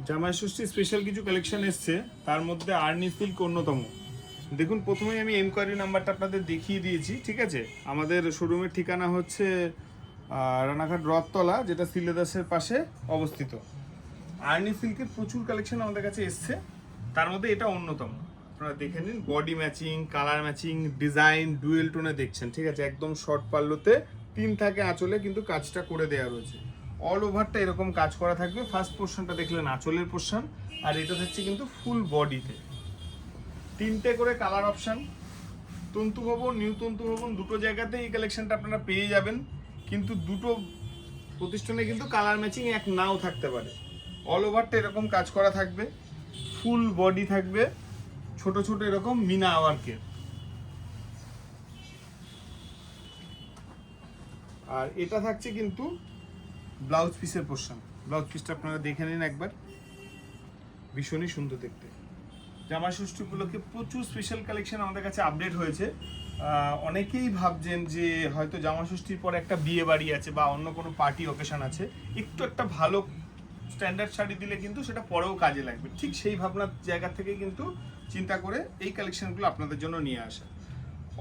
জামাই ষষ্ঠী স্পেশাল কিছু কালেকশন এসছে, তার মধ্যে আর্নি সিল্ক অন্যতম। দেখুন, প্রথমেই আমি এনকোয়ারি নাম্বারটা আপনাদের দেখিয়ে দিয়েছি, ঠিক আছে। আমাদের শোরুমের ঠিকানা হচ্ছে রানাঘাট রথতলা, যেটা সিলেদাসের পাশে অবস্থিত। আর্নি সিল্কের প্রচুর কালেকশন আমাদের কাছে এসছে, তার মধ্যে এটা অন্যতম। আপনারা দেখে নিন, body matching, colour matching, design dual টোনে দেখছেন, ঠিক আছে। একদম শর্ট পাল্লোতে 3 থাকে আঁচলে কিন্তু কাজটা করে দেওয়া রয়েছে। অল ওভারটা এরকম কাজ করা থাকবে। ফার্স্ট পোর্শনটা দেখলেন আঁচলের পোর্শন, আর এটা থাকছে কিন্তু ফুল বডিতে। 3টে করে কালার অপশান। তন্তু ভবন, নিউ তন্তু ভবন দুটো জায়গাতে এই কালেকশনটা আপনারা পেয়ে যাবেন, কিন্তু দুটো প্রতিষ্ঠানে কিন্তু কালার ম্যাচিং এক নাও থাকতে পারে। অল ওভারটা এরকম কাজ করা থাকবে, ফুল বডি থাকবে ছোট ছোট এরকম মিনা ওয়ার্কের। আর এটা থাকছে কিন্তু ব্লাউজ পিসের পোর্শন। ব্লাউজ পিসটা আপনারা দেখে নিন একবার, ভীষণই সুন্দর দেখতে। জামা ষষ্ঠী উপলক্ষে প্রচুর স্পেশাল কালেকশন আমাদের কাছে আপডেট হয়েছে। অনেকেই ভাবছেন যে হয়তো জামা ষষ্ঠীর পরে একটা বিয়ে বাড়ি আছে বা অন্য কোনো পার্টি অকেশন আছে, একটু একটা ভালো স্ট্যান্ডার্ড শাড়ি দিলে কিন্তু সেটা পরেও কাজে লাগবে। ঠিক সেই ভাবনার জায়গা থেকে কিন্তু চিন্তা করে এই কালেকশনগুলো আপনাদের জন্য নিয়ে আসা।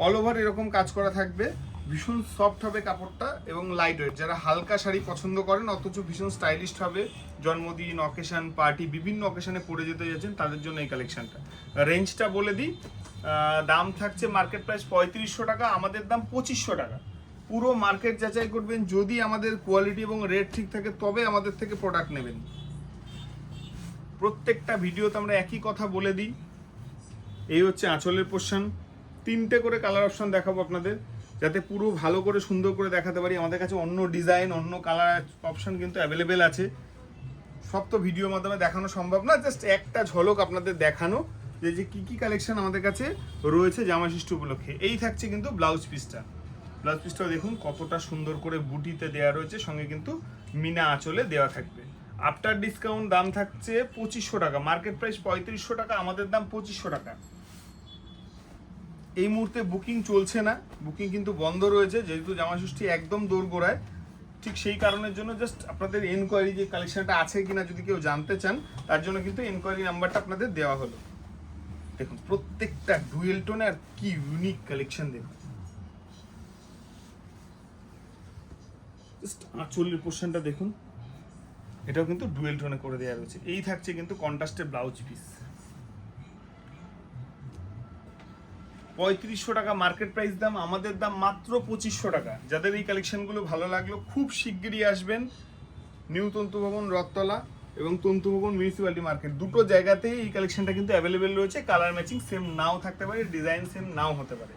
অল ওভার এরকম কাজ করা থাকবে, ভীষণ সফট হবে কাপড়টা এবং লাইট ওয়েট। যারা হালকা শাড়ি পছন্দ করেন অথচ ভীষণ স্টাইলিশ হবে, জন্মদিন, অকেশন, পার্টি, বিভিন্ন অকেশনে পরে যেতে যাচ্ছেন, তাদের জন্য এই কালেকশনটা। রেঞ্জটা বলে দিই, দাম থাকছে মার্কেট প্রাইস 3500 টাকা, আমাদের দাম 2500 টাকা। পুরো মার্কেট যাচাই করবেন, যদি আমাদের কোয়ালিটি এবং রেট ঠিক থাকে তবে আমাদের থেকে প্রোডাক্ট নেবেন। প্রত্যেকটা ভিডিওতে আমরা একই কথা বলে দিই। এই হচ্ছে আঁচলের পোর্শন, 3টে করে কালার অপশন দেখাবো আপনাদের, যাতে পুরো ভালো করে সুন্দর করে দেখাতে পারি। আমাদের কাছে অন্য ডিজাইন, অন্য কালার অপশন কিন্তু অ্যাভেলেবেল আছে। সব তো ভিডিওর মাধ্যমে দেখানো সম্ভব না, জাস্ট একটা ঝলক আপনাদের দেখানো যে কি কি কালেকশন আমাদের কাছে রয়েছে জামা ষষ্ঠী উপলক্ষে। এই থাকছে কিন্তু ব্লাউজ পিসটা। ব্লাউজ পিসটাও দেখুন কতটা সুন্দর করে বুটিতে দেওয়া রয়েছে, সঙ্গে কিন্তু মিনা আঁচলে দেওয়া থাকবে। আফটার ডিসকাউন্ট দাম থাকছে 2500 টাকা, মার্কেট প্রাইস 3500 টাকা, আমাদের দাম 2500 টাকা। এই মুহূর্তে বুকিং চলছে না, বুকিং কিন্তু বন্ধ রয়েছে, যেহেতু জামা ষষ্ঠী একদম দোরগোড়ায়। ঠিক সেই কারণের জন্য জাস্ট আপনাদের এনকোয়ারি যে কালেকশনটা আছে কিনা যদি কেউ জানতে চান, তার জন্য কিন্তু এনকোয়ারি নাম্বারটা আপনাদের দেওয়া হলো। দেখুন প্রত্যেকটা ডুয়েল টোনে আর কি ইউনিক কালেকশন দেখুন। জাস্ট আঁচলের পোর্শনটা দেখুন, এটাও কিন্তু ডুয়েল টোনে করে দেওয়া রয়েছে। এই থাকছে কিন্তু কন্ট্রাস্টের ব্লাউজ পিস। 3500 টাকা মার্কেট প্রাইস দাম, আমাদের দাম মাত্র 2500 টাকা। যাদের এই কালেকশনগুলো ভালো লাগলো খুব শিগগিরই আসবেন নিউ তন্তু ভবন রথতলা এবং তন্তু ভবন মিউনিসিপ্যালিটি মার্কেট, দুটো জায়গাতেই এই কালেকশনটা কিন্তু অ্যাভেলেবেল রয়েছে। কালার ম্যাচিং সেম নাও থাকতে পারে, ডিজাইন সেম নাও হতে পারে।